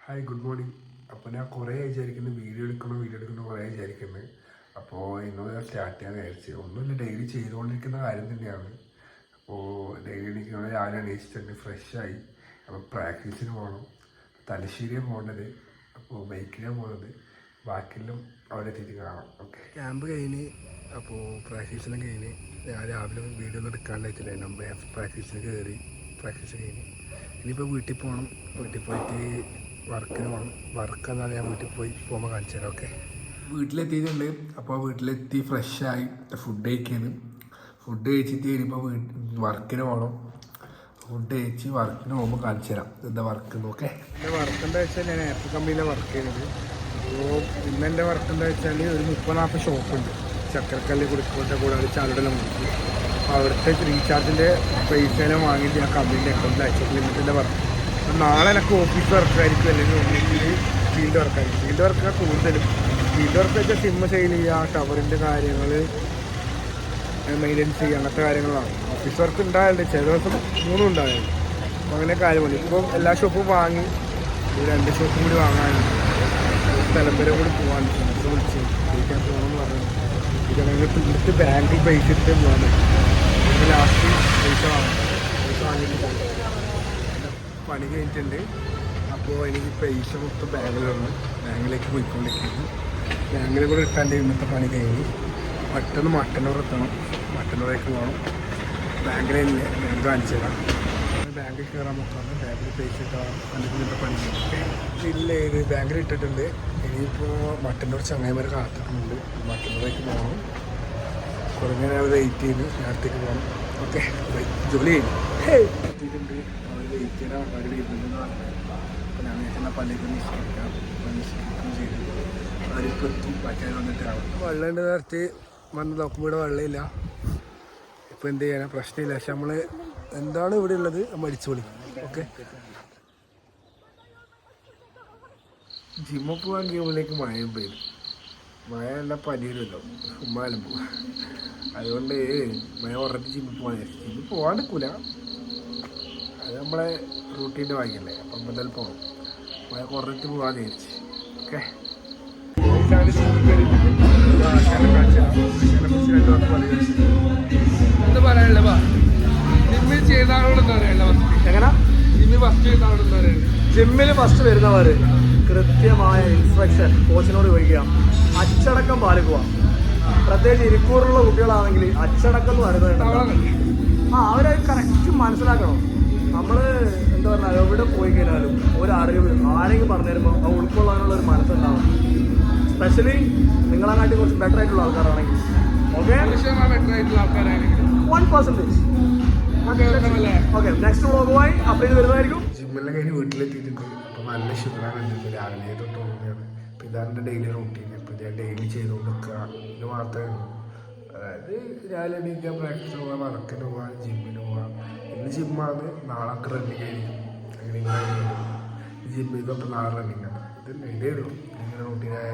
Hi good morning. അപ്പോൾ ഞാൻ കുറേ വീഡിയോ എടുക്കണം കുറേ വിചാരിക്കുന്നത്. അപ്പോൾ ഇന്ന് ഞാൻ സ്റ്റാർട്ട് ചെയ്യാൻ വിചാരിച്ചു. ഒന്നുമില്ല, ഡെയിലി ചെയ്തുകൊണ്ടിരിക്കുന്ന കാര്യം തന്നെയാണ്. അപ്പോൾ ഡെയിലി എനിക്ക് രാവിലെ എണീച്ചിട്ടുണ്ട്, ഫ്രഷായി. അപ്പോൾ പ്രാക്ടീസിന് പോകണം. തലശ്ശേരിയാണ് പോകേണ്ടത്. അപ്പോൾ ബൈക്കിലാണ് പോകുന്നത്. ബാക്കിയെല്ലാം അവിടെ എത്തിയിട്ട് കാണാം. ഓക്കെ, ക്യാമ്പ് കഴിഞ്ഞ് അപ്പോൾ പ്രാക്ടീസിനും കഴിഞ്ഞ് ഞാൻ രാവിലെ വീഡിയോ ഒന്നും എടുക്കാണ്ടായിട്ടില്ല. നമ്മൾ പ്രാക്ടീസിന് കയറി, പ്രാക്ടീസ് കഴിഞ്ഞ് ഇനിയിപ്പോൾ വീട്ടിൽ പോകണം. വീട്ടിൽ പോയിട്ട് വർക്കിന് പോകണം. വർക്ക് എന്നാണ് ഞാൻ വീട്ടിൽ പോകുമ്പോൾ കാണിച്ചു തരാം. ഓക്കെ, വീട്ടിലെത്തിയിട്ടുണ്ട്. അപ്പോൾ വീട്ടിലെത്തി ഫ്രഷായി ഫുഡ് കഴിക്കുന്നു. ഫുഡ് കഴിച്ചിട്ട് ഇനിയിപ്പോൾ വർക്കിന് പോകണം. ഫുഡ് കഴിച്ച് വർക്കിന് പോകുമ്പോൾ കാണിച്ചു തരാം എന്താ വർക്ക്. ഓക്കെ, എൻ്റെ വർക്ക് എന്താ വെച്ചാൽ ഞാൻ എയർടെൽ കമ്പനിയിലാണ് വർക്ക് ചെയ്യുന്നത്. അപ്പോൾ ഇന്ന് എൻ്റെ വർക്ക് എന്താ വെച്ചാൽ ഒരു 30-40 ഷോപ്പുണ്ട്. ചക്കരക്കല്ല് കൊടുക്കുന്നതിൻ്റെ കൂടാതെ ചാലടെല്ലാം കൊടുക്കും. അപ്പോൾ അവിടുത്തെ റീചാർജിൻ്റെ പൈസയെല്ലാം വാങ്ങിയിട്ട് ഞാൻ കമ്പനീൻ്റെ അക്കൗണ്ടിൽ അയച്ചിട്ട് ലിമിറ്റിൻ്റെ വർക്ക്. അപ്പം നാളെ എനിക്ക് ഓഫീസ് വർക്കായിരിക്കും, അല്ലെങ്കിൽ ഒന്നിച്ചിൽ ഫീൽഡ് വർക്കായിരിക്കും. ഫീൽഡ് വർക്കാണ് കൂടുതലും. ഫീൽഡ് വർക്ക് വെച്ചാൽ സിമ്മ് സെയിൽ ചെയ്യുക, ടവറിൻ്റെ കാര്യങ്ങൾ മെയിൻ്റെനൻസ് ചെയ്യുക, അങ്ങനത്തെ കാര്യങ്ങളാണ്. ഓഫീസ് വർക്ക് ഉണ്ടായാലുണ്ട്, ചില ദിവസം 3 ഉണ്ടായാലും. അപ്പോൾ അങ്ങനെ കാര്യമാണ്. ഇപ്പം എല്ലാ ഷോപ്പും വാങ്ങി, 2 ഷോപ്പും കൂടി വാങ്ങാനുണ്ട്. സ്ഥലം വരെ കൂടി പോകാൻ വിളിച്ച് കഴിക്കാൻ പോകണമെന്ന് പറഞ്ഞു. ഇതാണെങ്കിൽ ഇവിടുത്തെ ബാങ്കിൽ പൈസ ഇട്ട് പോകാൻ ലാസ്റ്റ് പൈസ വാങ്ങിയിട്ട് പണി കഴിഞ്ഞിട്ടുണ്ട്. അപ്പോൾ എനിക്ക് പൈസ മൊത്തം ബാങ്കിലേക്ക് പോയിക്കൊണ്ടിരിക്കുന്നു. ബാങ്കിൽ കൂടെ ഇട്ടാൻ്റെ ഇന്നത്തെ പണി കഴിഞ്ഞ് പെട്ടെന്ന് മട്ടന്നൂർ എത്തണം. മട്ടന്നൂരേക്ക് പോകണം. ബാങ്കിൽ തന്നെ ബാങ്ക് കാണിച്ചു തരാം. ബാങ്കിൽ കയറാൻ നോക്കാണ്. ബാങ്കിൽ പൈസ ഇട്ടാൽ ഇന്നത്തെ പണി ഇല്ല. ഇത് ബാങ്കിൽ ഇട്ടിട്ടുണ്ട്. ഇനിയിപ്പോൾ മട്ടന്നൂർ ചങ്ങായിമാർ കാത്തിട്ടുണ്ട്. മട്ടന്നൂരേക്ക് പോകണം. കുറേ നേരം വെയിറ്റ് ചെയ്ത് നേരത്തേക്ക് പോകണം. ഓക്കെ, ജോലി കഴിഞ്ഞു എത്തിയിട്ടുണ്ട്. അവർ വെയിറ്റ് ചെയ്യണം. അവർ വരുന്നുണ്ടെന്ന് പറഞ്ഞത്. അപ്പോൾ ഞാൻ വെച്ചാൽ പള്ളിക്ക് നിശ്ചയിക്കാം ചെയ്തു. അവരിപ്പോൾ എത്തും. ബാക്കി വന്നിട്ടാണ് വെള്ളമുണ്ട്. നേരത്തെ വന്ന് നോക്കുമ്പോൾ ഇവിടെ വെള്ളമില്ല. ഇപ്പോൾ എന്ത് ചെയ്യാനാ, പ്രശ്നമില്ല. പക്ഷെ നമ്മൾ എന്താണ് ഇവിടെ ഉള്ളത് നമ്മൾ അടിച്ചുപൊളി. ഓക്കെ, ജിമ്മ് പോകാൻ ഗെയിമിലേക്ക് മഴയും പെയ്തു. മഴ എല്ലാം പനിയിലല്ലോ, ഉമ്മാലും പോകാം. അതുകൊണ്ട് മഴ ഉറച്ച് ജിമ്മിൽ പോകാൻ വിചാരിച്ചു. ജിമ്മിൽ പോകാൻ നിൽക്കില്ല, അത് നമ്മളെ റൂട്ടീൻ്റെ വാങ്ങിയല്ലേ. അപ്പം എന്തായാലും പോകണം. മഴ കുറഞ്ഞിട്ട് പോകാൻ വിചാരിച്ചു. ഓക്കെ, എന്താ പറയാനുള്ളത്? ജിമ്മിൽ ചെയ്യുന്ന ആളോട് എന്താ പറയാനുള്ളത്? എങ്ങനെ ജിമ്മിൽ ഫസ്റ്റ് ചെയ്യുന്ന ആളോട് എന്താ പറയുന്നത്? ജിമ്മിൽ ഫസ്റ്റ് വരുന്നവർ കൃത്യമായ ഇൻസ്ട്രക്ഷൻ കോച്ചിനോട് ചോദിക്കുക, അച്ചടക്കം പാലിക്കുക. പ്രത്യേകിച്ച് ഇരിക്കൂറുള്ള കുട്ടികളാണെങ്കിൽ അച്ചടക്കം എന്ന് പറയുന്നത് അവരത് കറക്റ്റ് മനസ്സിലാക്കണം. നമ്മൾ എന്താ പറഞ്ഞാൽ എവിടെ പോയി കഴിഞ്ഞാലും ഒരു അറിവ് ആരെങ്കിലും പറഞ്ഞു തരുമ്പോൾ അത് ഉൾക്കൊള്ളാനുള്ള ഒരു മനസ്സുണ്ടാവും. സ്പെഷ്യലി നിങ്ങളെക്കാട്ടി കുറച്ച് ബെറ്റർ ആയിട്ടുള്ള ആൾക്കാരാണെങ്കിൽ ഓക്കെ, 1%. ഓക്കെ, നെക്സ്റ്റ് വ്ളോഗുമായി അപ്ഡേറ്റ് വരുന്നതായിരിക്കും. ജിമ്മെല്ലാം കഴിഞ്ഞ് വീട്ടിലെത്തിയിട്ടുണ്ട്. അപ്പോൾ നല്ല ഷുഗറാണ് രാവിലെ തൊട്ട് തോന്നുകയാണ്. അപ്പോൾ ഇതാണ് എൻ്റെ ഡെയിലി റൂട്ടീൻ. ഇപ്പോൾ ഞാൻ ഡെയിലി ചെയ്തുകൊണ്ട് നിൽക്കുക. ഇത് മാത്രമേ ഉള്ളൂ. അതായത് രാവിലെ എണീക്കുക, പ്രാക്ടീസ് പോകാം, വർക്കിന് പോകാം, ജിമ്മിന് പോകാം. ഇന്ന് ജിമ്മാണ്, നാളെ റണ്ണിങ് ആയിരിക്കും. അങ്ങനെ ഇങ്ങനെ ജിമ്മിൽ തൊട്ട് നാളെ റണ്ണിങ്ങാണ്. ഇത് ഇതേ ഉള്ളൂ. ഇങ്ങനെ റൂട്ടീനായ